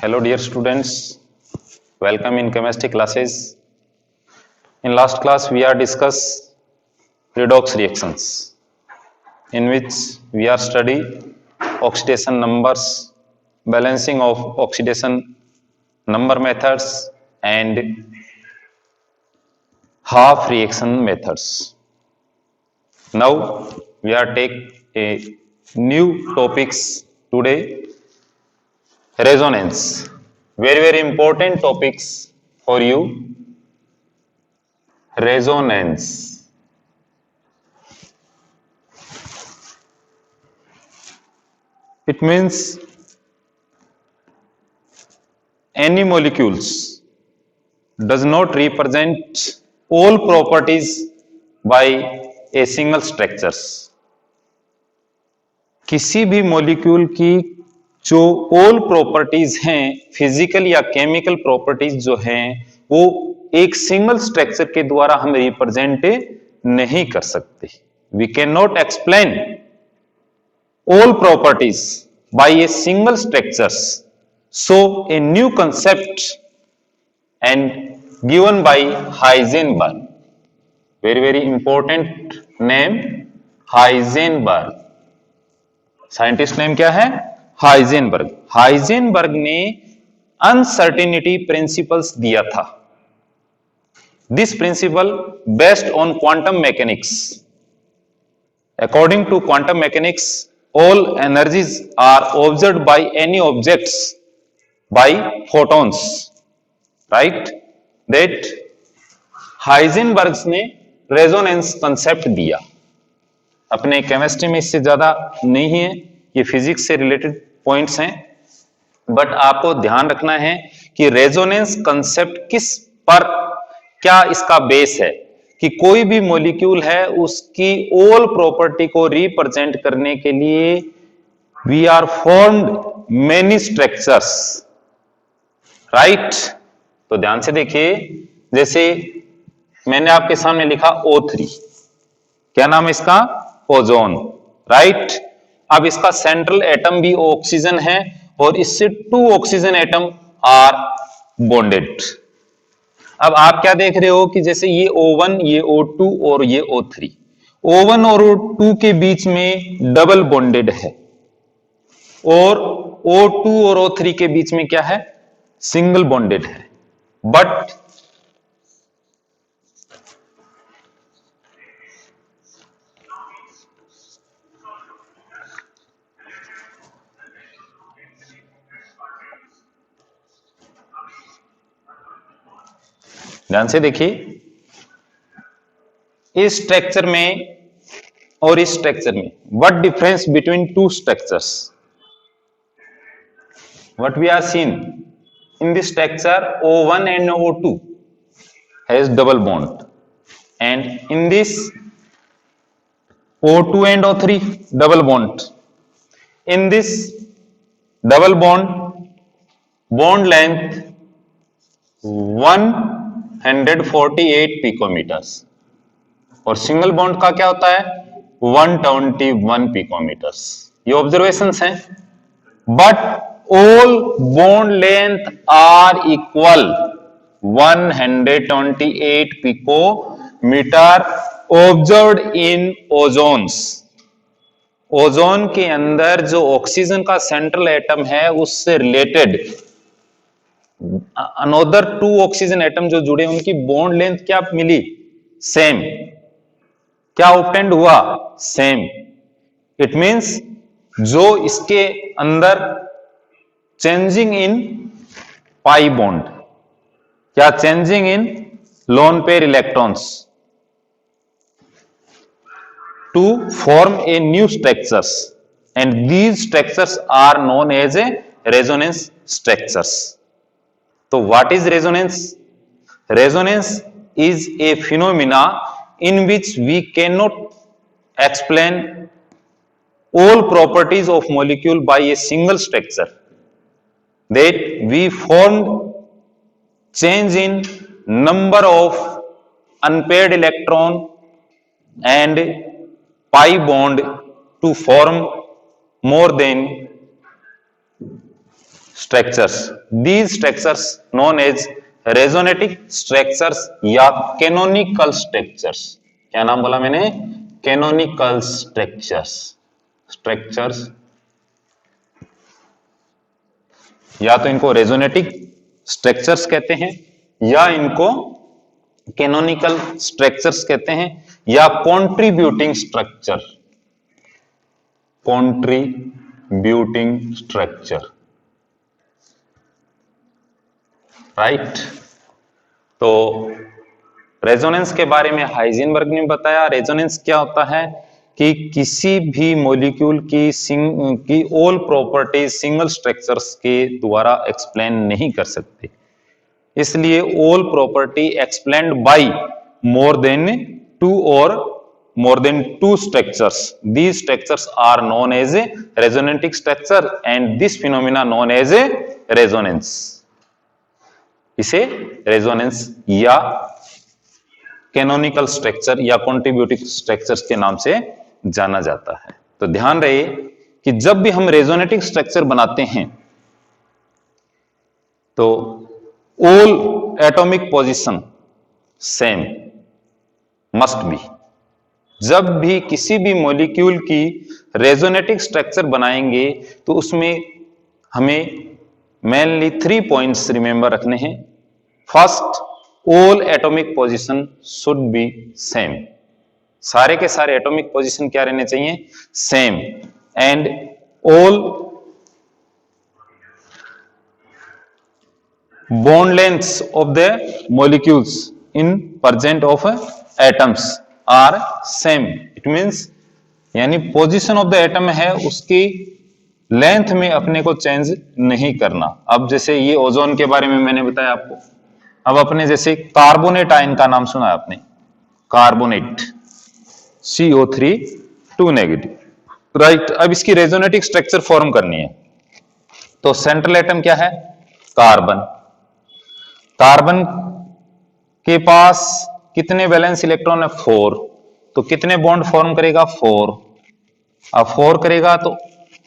Hello dear students, welcome in chemistry classes. In last class we are discuss redox reactions in which we are study oxidation numbers, balancing of oxidation number methods and half reaction methods. Now we are take a new topics today, resonance. Very important topics for you. Resonance. It means any molecules does not represent all properties by a single structures. किसी भी molecule की जो all properties हैं, physical या chemical properties जो हैं, वो एक सिंगल स्ट्रक्चर के द्वारा हम रिप्रेजेंट नहीं कर सकते. We can not explain all properties by a single structures. So a new concept and given by Heisenberg. Very important name, Heisenberg. Scientist name क्या है? हाइजेनबर्ग. हाइजेनबर्ग ने अनसर्टेनिटी प्रिंसिपल्स दिया था. This principle based on quantum mechanics. According to quantum mechanics, all energies are observed by any objects by photons, right? That Heisenberg ने resonance concept दिया. अपने chemistry में इससे ज्यादा नहीं है, ये फिजिक्स से रिलेटेड पॉइंट्स हैं, बट आपको ध्यान रखना है कि रेजोनेंस कंसेप्ट किस पर, क्या इसका बेस है कि कोई भी मॉलिक्यूल है उसकी ऑल प्रॉपर्टी को रिप्रेजेंट करने के लिए we are formed many structures, right? तो ध्यान से देखिए, जैसे मैंने आपके सामने लिखा O3, क्या नाम है इसका? Ozone, right? अब इसका सेंट्रल एटम भी ऑक्सीजन है और इससे 2 ऑक्सीजन एटम आर बॉन्डेड. अब आप क्या देख रहे हो कि जैसे ये O1, ये O2 और ये O3, O1 और O2 के बीच में डबल बॉन्डेड है और O2 और O3 के बीच में क्या है? सिंगल बॉन्डेड है. बट ध्यान से देखिए, इस स्ट्रक्चर में और इस स्ट्रक्चर में what difference between two structures? What we are seen in this structure, O1 and O2 has double bond, and in this O2 and O3 double bond. In this double bond length 148 picometres और single bond का क्या होता है? 121 picometres. ये observations हैं, but all bond length are equal 128 picometre observed in ozones. Ozone के अंदर जो ऑक्सीजन का सेंट्रल एटम है उससे रिलेटेड अनदर 2 ऑक्सीजन एटम जो जुड़े, उनकी बॉन्ड लेंथ क्या मिली? सेम. क्या ऑब्टेंड हुआ? सेम. इट मींस जो इसके अंदर चेंजिंग इन पाई बॉन्ड, क्या changing in lone pair electrons to form a new structures, and these structures are known as a resonance structures. तो what is resonance? Resonance is a phenomena in which we cannot explain all properties of molecule by a single structure. That we formed change in number of unpaired electron and pi bond to form more than structures, these structures known as resonating structures या canonical structures. क्या नाम बोला मैंने? Canonical structures. Structures या तो इनको रेजोनेटिक structures कहते हैं या इनको कैनोनिकल स्ट्रक्चर्स कहते हैं या contributing structure, contributing structure, right. तो रेजोनेंस के बारे में हाइजेनबर्ग ने बताया। रेजोनेंस क्या होता है कि किसी भी मॉलिक्यूल की ऑल प्रॉपर्टीज सिंगल स्ट्रक्चर्स के द्वारा एक्सप्लेन नहीं कर सकते, इसलिए all property explained by more than two structures, these structures are known as a resonating structure and this phenomena known as a resonance। इसे रेजोनेंस या कैनोनिकल स्ट्रक्चर या कॉन्ट्रीब्यूटिव structures के नाम से जाना जाता है। तो ध्यान रहे कि जब भी हम रेजोनेटिंग स्ट्रक्चर बनाते हैं तो all atomic position same must be. जब भी किसी भी मॉलिक्यूल की रेजोनेटिंग स्ट्रक्चर बनाएंगे तो उसमें हमें मेनली 3 पॉइंट्स रिमेंबर रखने हैं। First, all atomic position should be same, सारे के सारे एटॉमिक पोजीशन क्या रहने चाहिए? Same. And all bond lengths of the molecules in present of atoms are same। it means यानी पोजीशन ऑफ द एटम है उसकी लेंथ में अपने को चेंज नहीं करना। अब जैसे ये ओजोन के बारे में मैंने बताया आपको, अब अपने जैसे कार्बोनेट आयन का नाम सुना आपने, कार्बोनेट CO3 2 नेगेटिव, राइट। अब इसकी रेजोनेटिक स्ट्रक्चर फॉर्म करनी है तो सेंट्रल एटम क्या है? कार्बन। कार्बन के पास कितने वैलेंस इलेक्ट्रॉन है? 4। तो कितने बॉन्ड फॉर्म करेगा? 4। अब 4 करेगा तो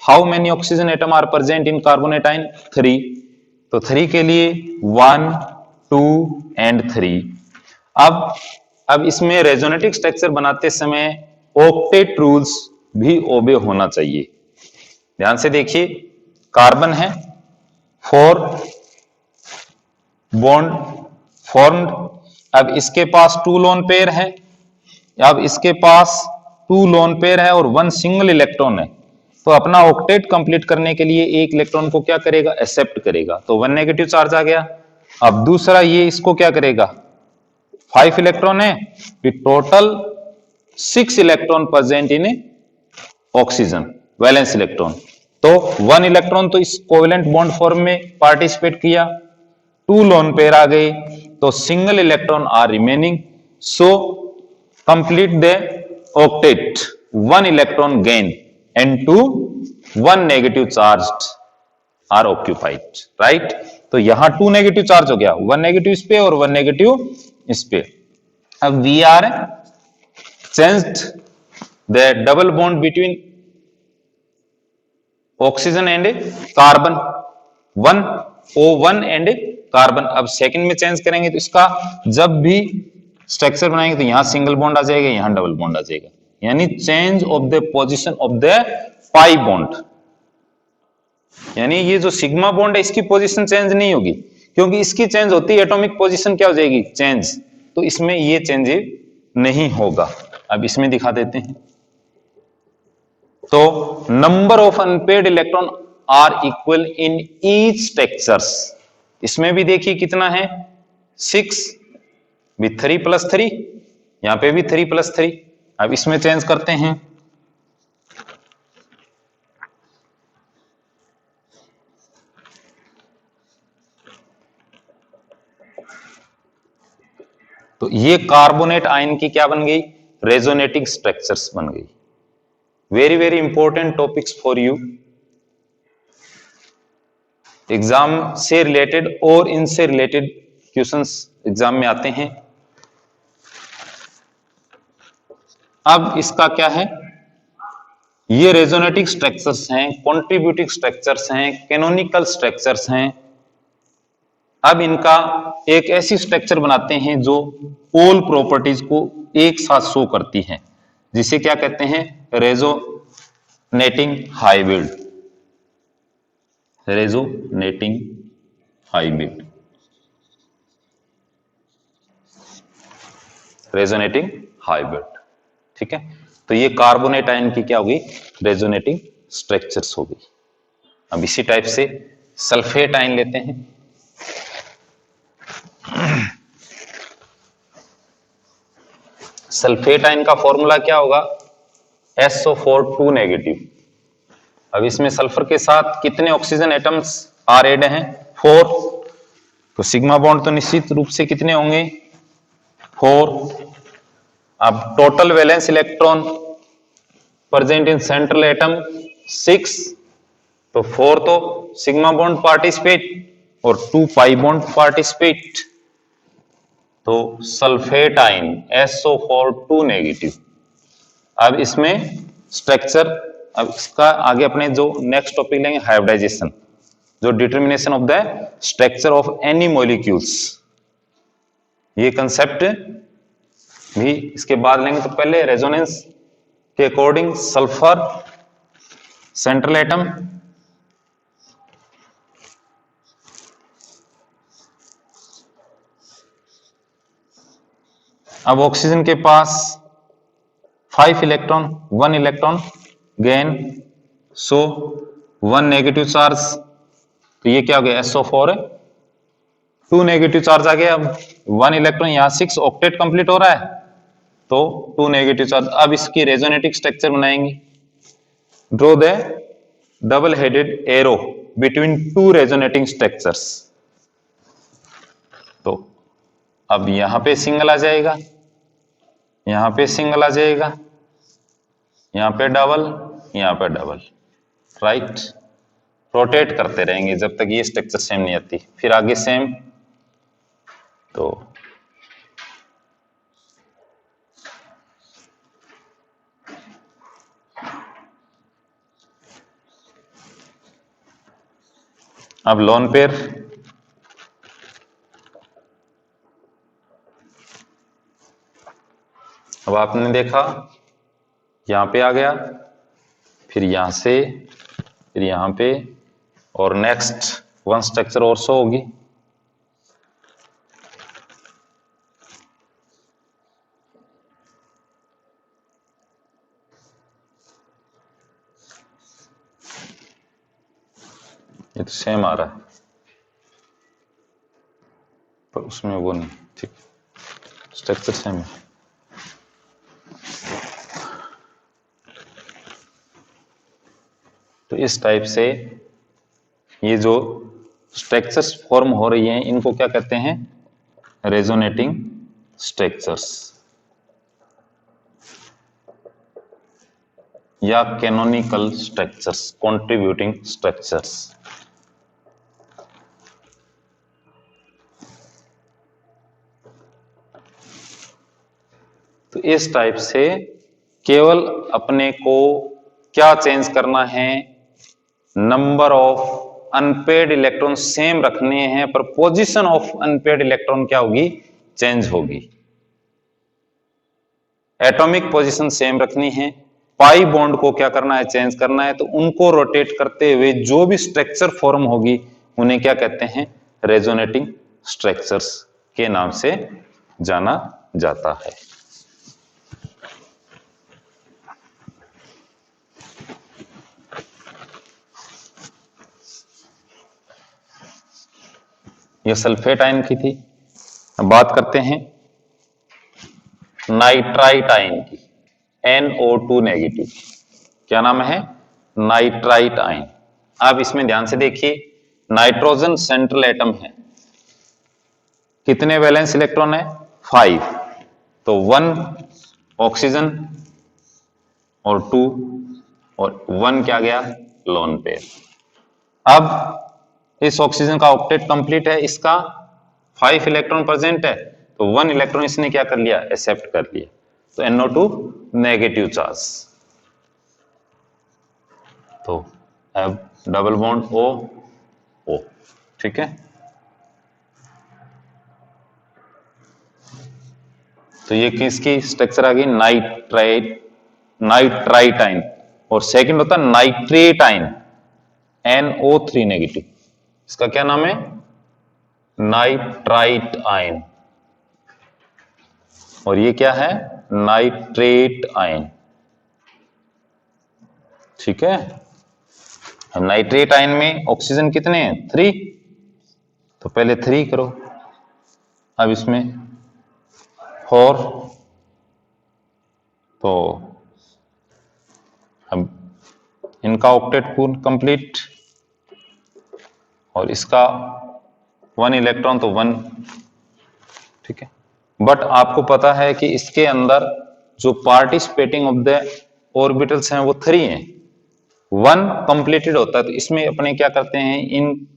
how many oxygen atom are present in carbonate ion? 3। तो 3 के लिए 1 2 एंड 3। अब इसमें रेजोनेटिक स्ट्रक्चर बनाते समय ऑक्टेट रूल्स भी ओबे होना चाहिए। ध्यान से देखिए, कार्बन है, 4 बॉन्ड फॉर्म्ड। अब इसके पास 2 लोन पेयर है, अब इसके पास 2 लोन पेयर है और 1 सिंगल इलेक्ट्रॉन है। तो अपना ऑक्टेट कंप्लीट करने के लिए एक इलेक्ट्रॉन को क्या करेगा? एक्सेप्ट करेगा, तो 1 नेगेटिव चार्ज आ गया। अब दूसरा ये इसको क्या करेगा? 5 इलेक्ट्रॉन है, total 6 electron present in oxygen valence electron. तो 1 इलेक्ट्रॉन तो इस कोवेलेंट बॉन्ड फॉर्म में पार्टिसिपेट किया, 2 लोन पेयर आ गए, तो single electron are remaining. So complete the octet, 1 electron gain and 1 negative charge are occupied, right. तो यहां 2 नेगेटिव चार्ज हो गया, 1 नेगेटिव इस पे और 1 नेगेटिव इस पे। अब we are changed the double bond between oxygen and carbon, 1 O1 and carbon. अब सेकंड में चेंज करेंगे तो इसका जब भी स्ट्रक्चर बनाएंगे तो यहां सिंगल बॉन्ड आ जाएगा, यहां डबल बॉन्ड आ जाएगा, यानी change of the position of the pi bond. यानी ये जो सिग्मा बॉन्ड है इसकी पोजीशन चेंज नहीं होगी, क्योंकि इसकी चेंज होती है एटॉमिक पोजीशन क्या हो जाएगी? चेंज। तो इसमें ये चेंज नहीं होगा। अब इसमें दिखा देते हैं। तो number of unpaired electron are equal in each structures. इसमें भी देखिए कितना है? 6 भी 3 + 3, यहां पे भी 3 + 3। अब इसमें चेंज करते हैं, तो ये कार्बोनेट आयन की क्या बन गई? रेजोनेटिंग स्ट्रक्चर्स बन गई। Very very important topics for you, exam से रिलेटेड और इनसे रिलेटेड क्वेश्चंस एग्जाम में आते हैं। अब इसका क्या है? ये रेजोनेटिक स्ट्रक्चर्स हैं, कॉन्ट्रीब्यूटिव स्ट्रक्चर्स हैं, कैनोनिकल स्ट्रक्चर्स हैं। अब इनका एक ऐसी स्ट्रक्चर बनाते हैं जो ऑल प्रॉपर्टीज को एक साथ शो करती है, जिसे क्या कहते हैं, resonating hybrid. Resonating hybrid, resonating hybrid. ठीक है, तो ये कार्बोनेट आयन की क्या होगी, रेजोनेटिंग स्ट्रक्चर्स होगी। अब इसी टाइप से सल्फेट आयन लेते हैं। सल्फेट आयन का फॉर्मूला क्या होगा, SO4 2 नेगेटिव। अब इसमें सल्फर के साथ कितने ऑक्सीजन एटम्स आर एड हैं, 4। तो सिग्मा बॉन्ड तो निश्चित रूप से कितने होंगे, 4। अब total valence electron present in central atom 6। तो 4 तो सिग्मा बॉन्ड पार्टिसिपेट और 2 पाई बॉन्ड पार्टिसिपेट। तो सल्फेट आयन SO4 2 नेगेटिव। अब इसमें स्ट्रक्चर, अब इसका आगे अपने जो नेक्स्ट टॉपिक लेंगे हाइब्रिडाइजेशन, जो determination of the structure of any molecules, ये कंसेप्ट भी इसके बाद लेंगे। तो पहले रेजोनेंस के अकॉर्डिंग सल्फर सेंट्रल एटम, अब ऑक्सीजन के पास 5 इलेक्ट्रॉन, 1 इलेक्ट्रॉन गेन, सो 1 नेगेटिव चार्ज। तो ये क्या हो गया, SO4 2 नेगेटिव चार्ज आ गया। अब 1 इलेक्ट्रॉन, यहां 6 ऑक्टेट कंप्लीट हो रहा है, तो 2 नेगेटिव चार्ज। अब इसकी रेजोनेटिक स्ट्रक्चर बनाएंगे। Draw the double headed arrow between 2 resonating structures. तो अब यहां पे सिंगल आ जाएगा, यहां पे सिंगल आ जाएगा, यहां पे डबल, यहां पे डबल, राइट। रोटेट करते रहेंगे जब तक ये स्ट्रक्चर सेम नहीं आती, फिर आगे सेम। तो अब लोन पेयर, अब आपने देखा यहां पे आ गया, फिर यहां से, फिर यहां पे, और नेक्स्ट 1 स्ट्रक्चर और शो होगी। ये तो सेम आ रहा है, पर उसमें वो नहीं, ठीक, स्ट्रक्चर सेम है। तो इस टाइप से ये जो स्ट्रक्चर्स फॉर्म हो रही हैं, इनको क्या कहते हैं, रेजोनेटिंग स्ट्रक्चर्स या कैनोनिकल स्ट्रक्चर्स, कंट्रीब्यूटिंग स्ट्रक्चर्स। तो इस टाइप से केवल अपने को क्या चेंज करना है, number of unpaired electron same रखने हैं, पर पोजीशन ऑफ अनपेड इलेक्ट्रॉन क्या होगी, चेंज होगी। एटॉमिक पोजीशन सेम रखनी है, पाई बॉन्ड को क्या करना है, चेंज करना है। तो उनको रोटेट करते हुए जो भी स्ट्रक्चर फॉर्म होगी, उन्हें क्या कहते हैं, रेजोनेटिंग स्ट्रक्चर्स के नाम से जाना जाता है। यह सल्फेट आयन की थी। अब बात करते हैं नाइट्राइट आयन की, NO2 नेगेटिव। क्या नाम है, नाइट्राइट आयन। आप इसमें ध्यान से देखिए, नाइट्रोजन सेंट्रल एटम है, कितने वैलेंस इलेक्ट्रॉन है, 5। तो 1 ऑक्सीजन और 2 और 1 क्या गया, लोन पेयर। अब इस ऑक्सीजन का ऑक्टेट कंप्लीट है, इसका 5 इलेक्ट्रॉन प्रेजेंट है, तो 1 इलेक्ट्रॉन इसने क्या कर लिया, एक्सेप्ट कर लिया। तो NO2 नेगेटिव चार्ज। तो F double bond O O, ठीक है। तो ये किसकी स्ट्रक्चर आ गई, नाइट्राइटाइन, और सेकंड होता है नाइट्रेटाइन NO3 नेगेटिव, इसका क्या नाम है, नाइट्राइट आयन, और ये क्या है, नाइट्रेट आयन, ठीक है। अब नाइट्रेट आयन में ऑक्सीजन कितने हैं, 3, तो पहले 3 करो, अब इसमें 4, तो अब इनका ऑक्टेट पूर्ण कंप्लीट, और इसका 1 इलेक्ट्रॉन तो 1, ठीक है। बट आपको पता है कि इसके अंदर जो पार्टिसिपेटिंग ऑफ द ऑर्बिटल्स हैं वो 3 हैं, 1 कंप्लीटेड होता है, तो इसमें अपने क्या करते हैं, इन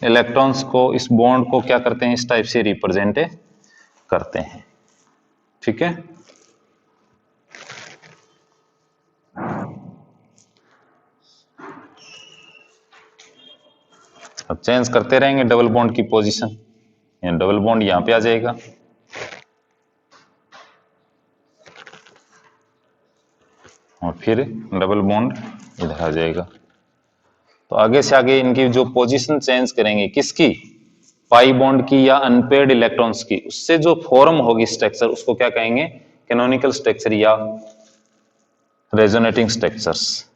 इलेक्ट्रॉन्स को, इस बॉन्ड को क्या करते हैं, इस टाइप से रिप्रेजेंट करते हैं, ठीक है। अब चेंज करते रहेंगे डबल बॉन्ड की पोजीशन, डबल बॉन्ड यहां पे आ जाएगा, और फिर डबल बॉन्ड इधर आ जाएगा। तो आगे से आगे इनकी जो पोजीशन चेंज करेंगे, किसकी, पाई बॉन्ड की या अनपेयर्ड इलेक्ट्रॉन्स की, उससे जो फॉर्म होगी स्ट्रक्चर, उसको क्या कहेंगे, कैनोनिकल स्ट्रक्चर या रेजोनेटिंग स्ट्रक्चर्स।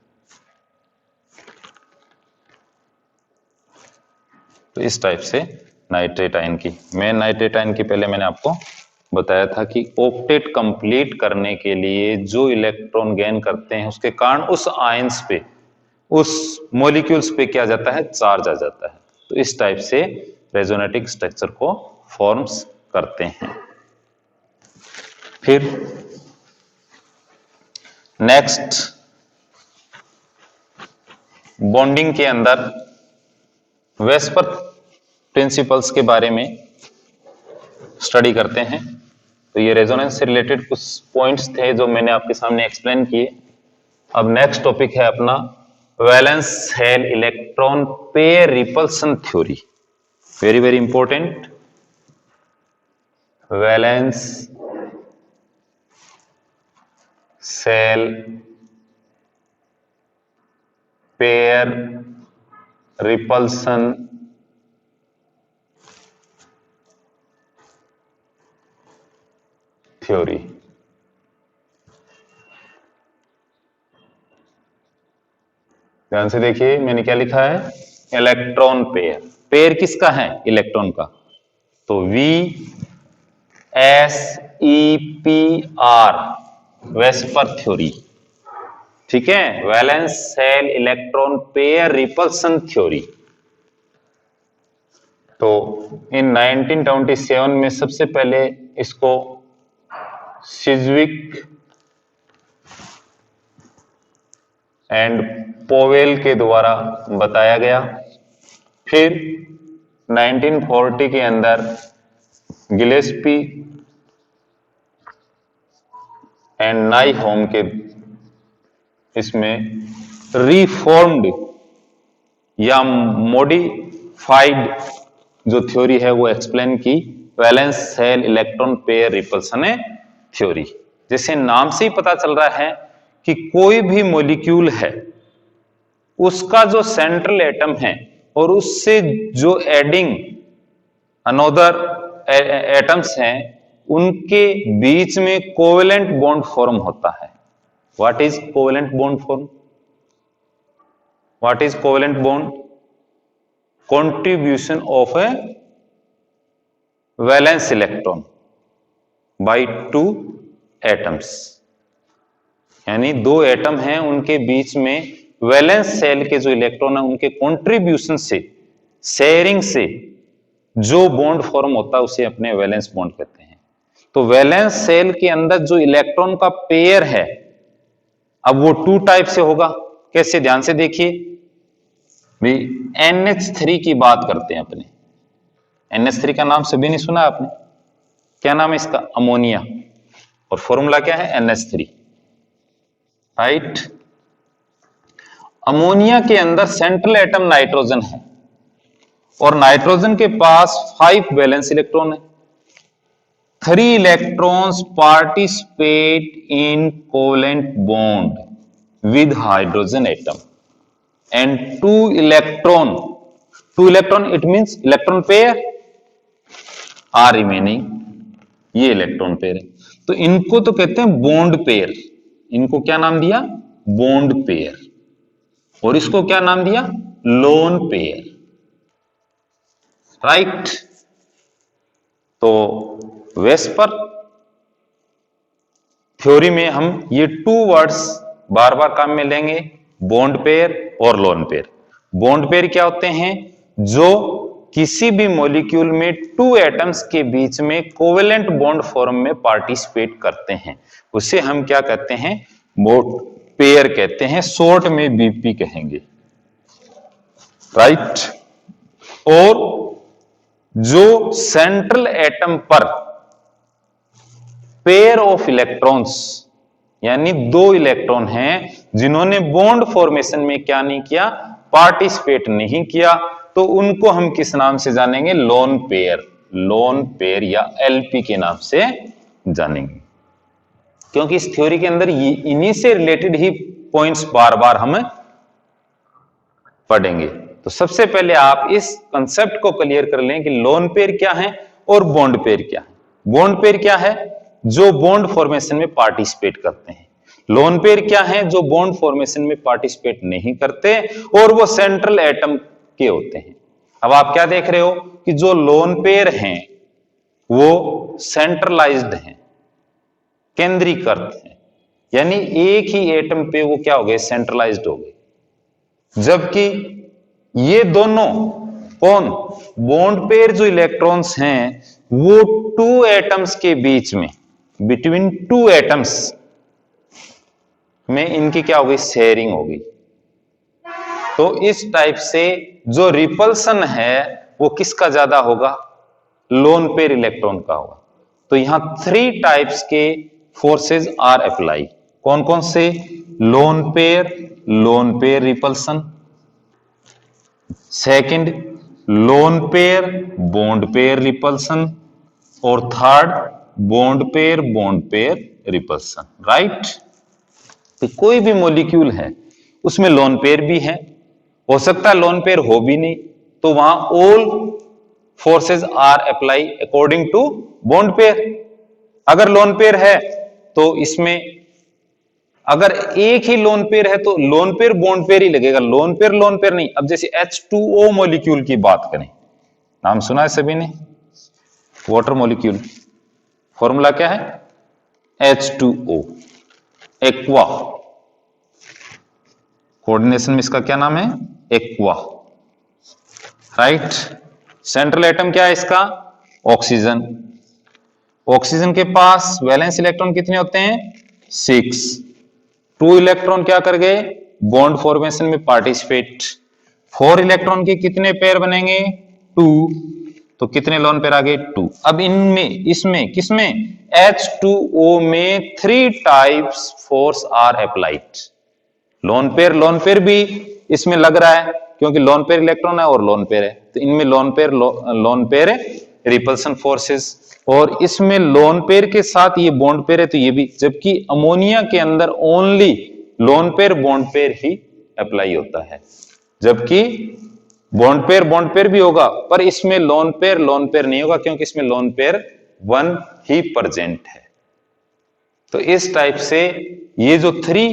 तो इस टाइप से नाइट्रेट आयन की, नाइट्रेट आयन की पहले मैंने आपको बताया था कि ऑक्टेट कंप्लीट करने के लिए जो इलेक्ट्रॉन गेन करते हैं, उसके कारण उस आयंस पे, उस मॉलिक्यूल्स पे क्या जाता है, चार्ज आ जाता है। तो इस टाइप से रेजोनेटिक स्ट्रक्चर को फॉर्म्स करते हैं। फिर नेक्स्ट बॉन्डिंग के अंदर वेस्पर प्रिंसिपल्स के बारे में स्टडी करते हैं। तो ये रेजोनेंस से रिलेटेड कुछ पॉइंट्स थे जो मैंने आपके सामने एक्सप्लेन किए। अब नेक्स्ट टॉपिक है अपना valence shell electron pair repulsion theory, very very important. Valence shell pair repulsion theory. ध्यान से देखिए मैंने क्या लिखा है, इलेक्ट्रॉन पेयर, पेयर किसका है, इलेक्ट्रॉन का, तो VSEPR वेस्पर थ्योरी, ठीक है, valence shell electron pair repulsion theory. तो इन 1927 में सबसे पहले इसको सिज्विक एंड पोवेल के द्वारा बताया गया। फिर 1940 के अंदर गिलेस्पी एंड नाइहोम के इसमें रिफॉर्म्ड या मॉडिफाइड जो थ्योरी है वो एक्सप्लेन की, valence shell electron pair repulsion theory. जैसे नाम से ही पता चल रहा है कि कोई भी मॉलिक्यूल है, उसका जो सेंट्रल एटम है और उससे जो एडिंग अनदर एटम्स हैं, उनके बीच में कोवेलेंट बॉन्ड फॉर्म होता है। What is covalent bond form, what is covalent bond, contribution of a valence electron by 2 atoms, यानी 2 एटम हैं, उनके बीच में वैलेंस शेल के जो इलेक्ट्रॉन है उनके कंट्रीब्यूशन से, शेयरिंग से जो बॉन्ड फॉर्म होता है उसे अपने वैलेंस बॉन्ड कहते हैं। तो वैलेंस शेल के अंदर जो इलेक्ट्रॉन का पेयर है, अब वो 2 टाइप से होगा। कैसे, ध्यान से देखिए भी, NH3 की बात करते हैं अपने। NH3 का नाम सभी ने सुना आपने, क्या नाम है इसका, अमोनिया, और फॉर्मूला क्या है, NH3, राइट। अमोनिया के अंदर सेंट्रल एटम नाइट्रोजन है और नाइट्रोजन के पास 5 वैलेंस इलेक्ट्रॉन है। 3 electrons participate in covalent bond with hydrogen atom and 2 electron it means electron pair are remaining, ये इलेक्ट्रॉन पेयर है। तो इनको तो कहते हैं बॉन्ड पेयर, इनको क्या नाम दिया? Bond pair. और इसको क्या नाम दिया? Lone pair, right. तो वेस्पर थ्योरी में हम ये 2 वर्ड्स बार बार काम में लेंगे, बॉन्ड पेयर और लोन पेयर। बॉन्ड पेयर क्या होते हैं? जो किसी भी मॉलिक्यूल में 2 एटम्स के बीच में कोवेलेंट बॉन्ड फॉर्म में पार्टिसिपेट करते हैं, उसे हम क्या कहते हैं? बॉन्ड पेयर कहते हैं, शॉर्ट में बीपी कहेंगे, राइट। और जो सेंट्रल एटम पर पेयर ऑफ इलेक्ट्रॉन्स यानी 2 इलेक्ट्रॉन हैं जिन्होंने बॉन्ड फॉर्मेशन में क्या नहीं किया? पार्टिसिपेट नहीं किया, तो उनको हम किस नाम से जानेंगे? लोन पेयर, लोन पेयर या एलपी के नाम से जानेंगे। क्योंकि इस थ्योरी के अंदर इन्हीं से रिलेटेड ही पॉइंट्स बार बार हम पढ़ेंगे। तो सबसे पहले आप इस कंसेप्ट को क्लियर कर लें कि लोन पेयर क्या है और बॉन्ड पेयर क्या है। बॉन्ड पेयर क्या है? जो बॉन्ड फॉर्मेशन में पार्टिसिपेट करते हैं। लोन पेयर क्या है? जो बॉन्ड फॉर्मेशन में पार्टिसिपेट नहीं करते और वो सेंट्रल एटम के होते हैं। अब आप क्या देख रहे हो कि जो लोन पेयर हैं वो सेंट्रलाइज्ड हैं, केंद्रीकृत हैं, यानी एक ही एटम पे वो क्या हो गए? सेंट्रलाइज्ड हो गए। जबकि ये दोनों कौन? बॉन्ड पेयर जो इलेक्ट्रॉन्स हैं वो 2 एटम्स के बीच में, बिटवीन 2 एटम्स में इनकी क्या हो गई? शेयरिंग हो गई। तो इस टाइप से जो रिपल्सन है वो किसका ज्यादा होगा? लोन पेयर इलेक्ट्रॉन का होगा। तो यहां 3 टाइप्स के फोर्सेस आर अप्लाई। कौन कौन से? Lone pair repulsion, second lone pair bond pair repulsion, और third bond pair repulsion, right. तो कोई भी मॉलिक्यूल है उसमें लोन पेयर भी है, हो सकता है लोन पेयर हो भी नहीं, तो वहां all forces are apply according to bond pair. अगर लोन पेयर है तो इसमें अगर एक ही लोन पेयर है तो लोन पेयर बॉन्ड पेयर ही लगेगा, लोन पेयर नहीं। अब जैसे H2O मॉलिक्यूल की बात करें, नाम सुना है सभी ने? वाटर मॉलिक्यूल, फॉर्मूला क्या है? H2O, aqua. कोऑर्डिनेशन में इसका क्या नाम है? Aqua, right. सेंट्रल एटम क्या है इसका? ऑक्सीजन। ऑक्सीजन के पास वैलेंस इलेक्ट्रॉन कितने होते हैं? 6। 2 इलेक्ट्रॉन क्या कर गए? बॉन्ड फॉर्मेशन में पार्टिसिपेट। 4 इलेक्ट्रॉन के कितने पेयर बनेंगे? 2। तो कितने लोन पेयर आ गए? 2। अब इनमें इसमें किसमें? H2O में 3 types force are applied. Lone pair भी इसमें लग रहा है क्योंकि लोन पेयर इलेक्ट्रॉन है और लोन पेयर है, तो इनमें लोन पेयर रिपल्सन फोर्सेस, और इसमें लोन पेयर के साथ ये बॉन्ड पेयर है तो ये भी। जबकि अमोनिया के अंदर only lone pair bond pair ही अप्लाई होता है, जबकि बॉन्ड पेयर भी होगा पर इसमें लोन पेयर नहीं होगा क्योंकि इसमें लोन पेयर 1 ही प्रेजेंट है। तो इस टाइप से ये जो 3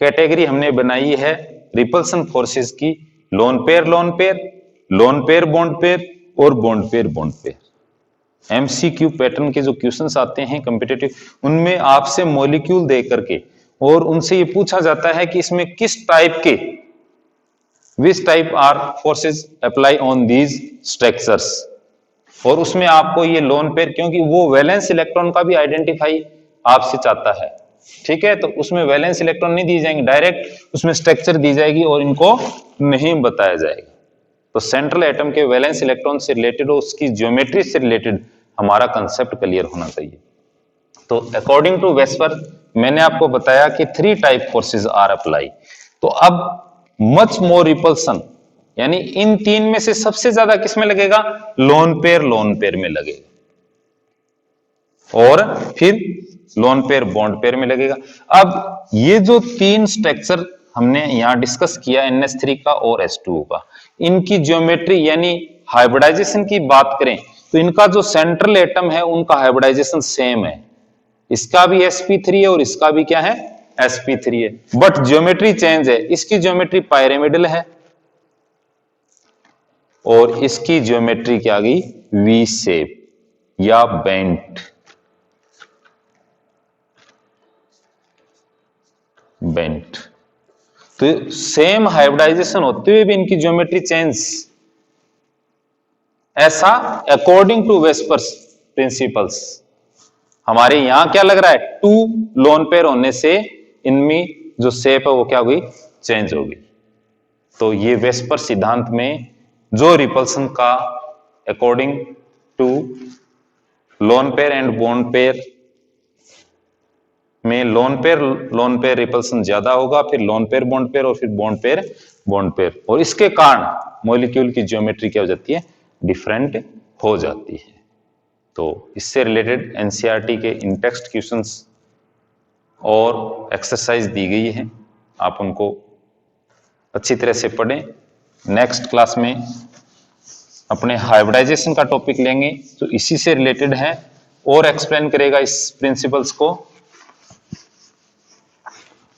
कैटेगरी हमने बनाई है रिपल्सन फोर्सेस की, लोन पेयर बॉन्ड पेयर और बॉन्ड पेयर। एमसीक्यू पैटर्न के जो क्वेश्चंस आते हैं कॉम्पिटिटिव, उनमें आपसे मॉलिक्यूल दे करके और उनसे ये पूछा जाता है कि इसमें which type are forces apply on these structures, और उसमें आपको ये लोन पेयर, क्योंकि वो वैलेंस इलेक्ट्रॉन का भी आइडेंटिफाई आपसे चाहता है, ठीक है। तो उसमें वैलेंस इलेक्ट्रॉन नहीं दिए जाएंगे, डायरेक्ट उसमें स्ट्रक्चर दी जाएगी और इनको नहीं बताया जाएगा। तो सेंट्रल एटम के वैलेंस इलेक्ट्रॉन से रिलेटेड और उसकी ज्योमेट्री से रिलेटेड हमारा कंसेप्ट क्लियर होना चाहिए। तो अकॉर्डिंग टू वेस्पर मैंने आपको बताया कि 3 टाइप फोर्सेस आर अप्लाई। तो अब मच मोर रिपल्सन, यानी इन तीन में से सबसे ज्यादा किस में लगेगा? लोन पेयर में लगेगा, और फिर लोन पेयर बॉन्ड पेयर में लगेगा। अब ये जो तीन स्ट्रक्चर हमने यहां डिस्कस किया NH3 का और H2O का, इनकी ज्योमेट्री यानी हाइब्रिडाइजेशन की बात करें तो इनका जो सेंट्रल एटम है उनका हाइब्रिडाइजेशन सेम है, इसका भी sp3 है और इसका भी क्या है? sp3 है, बट ज्योमेट्री चेंज है। इसकी ज्योमेट्री पायरेमिडल है और इसकी ज्योमेट्री क्या आ गई? वी शेप या बेंट, बेंट। तो सेम हाइब्रिडाइजेशन होते हुए भी इनकी ज्योमेट्री चेंज, ऐसा अकॉर्डिंग टू वेस्पर्स प्रिंसिपल्स। हमारे यहां क्या लग रहा है? टू लोन पेयर होने से इनमें जो शेप है वो क्या होगी? चेंज होगी। तो ये वेस्पर सिद्धांत में जो रिपल्सन का according to lone pair and bond pair में लोन पेयर रिपल्सन ज्यादा होगा, फिर लोन पेयर बॉन्ड पेयर, और फिर बॉन्ड पेयर, और इसके कारण मॉलिक्यूल की ज्योमेट्री क्या हो जाती है? डिफरेंट हो जाती है। तो इससे रिलेटेड एनसीईआरटी के इन टेक्स्ट क्वेश्चंस और एक्सरसाइज दी गई है, आप उनको अच्छी तरह से पढ़ें। नेक्स्ट क्लास में अपने हाइब्रिडाइजेशन का टॉपिक लेंगे तो इसी से रिलेटेड है और एक्सप्लेन करेगा इस प्रिंसिपल्स को।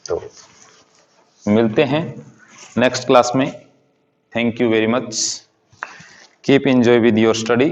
तो मिलते हैं नेक्स्ट क्लास में। Thank you very much, keep enjoy with your study.